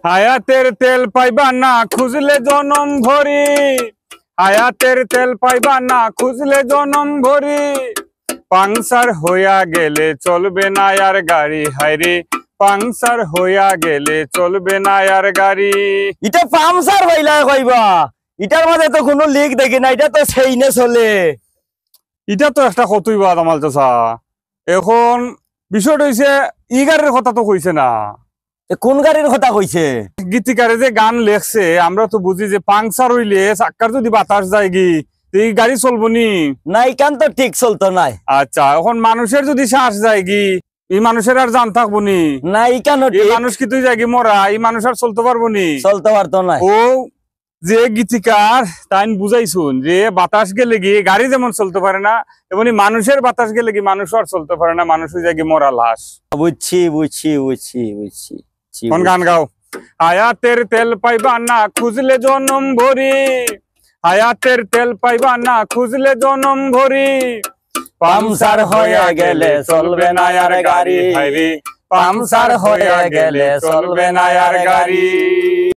হায়াতের তেল পাইবা না খুঁজলে জনম ভরি, হায়াতের তেল পাইবা না খুঁজলে জনম ভরি, পাংচার হইয়া গেলে চলবে না আর গাড়ি, হায়রে পাংচার হইয়া গেলে চলবে না আর গাড়ি। এটা পাংচার হইলা কইবা, এটার মধ্যে তো কোনো লিক দেখি না, এটা তো সেইনে চলে। এটা তো একটা কতই বাদ আমার চাচা। এখন বিষয়টা হইছে ই গাড়ির কথা তো কইছে না। কোন গাড়ির কথা কইছে? গীতিকারে যে গান লেখছে আমরা তো বুঝি যে পাংচার হইলে চাক্কার যদি বাতাস যায় গি এই গাড়ি চলবো নি না, ইকান তো ঠিক চলতো নাই। আচ্ছা এখন মানুষের যদি শ্বাস যায় গি এই মানুষের আর জান থাকবো নি না, ইকানো এই মানুষ কি তুই যাই মরা এই মানুষ আর চলতে পারবো নি, চলতে পারতো না। ও যে গীতিকার তাই বুঝাইছুন যে বাতাস গেলে গিয়ে গাড়ি যেমন চলতে পারে না তেমনি মানুষের বাতাস গেলে কি মানুষ আর চলতে পারে না, মানুষ হয়ে যায় কি মরা লাশ। বুঝছি বুঝছি বুঝছি বুঝছি। কোন গান গাও? হায়াতের তেল পাইবা না খুঁজলে জনম ভরি, হায়াতের তেল পাইবা না খুঁজলে জনম ভরি, পাংচার হইয়া গেলে চলবে না আর গাড়ি, হায়রে পাংচার হইয়া গেলে চলবে না আর গাড়ি।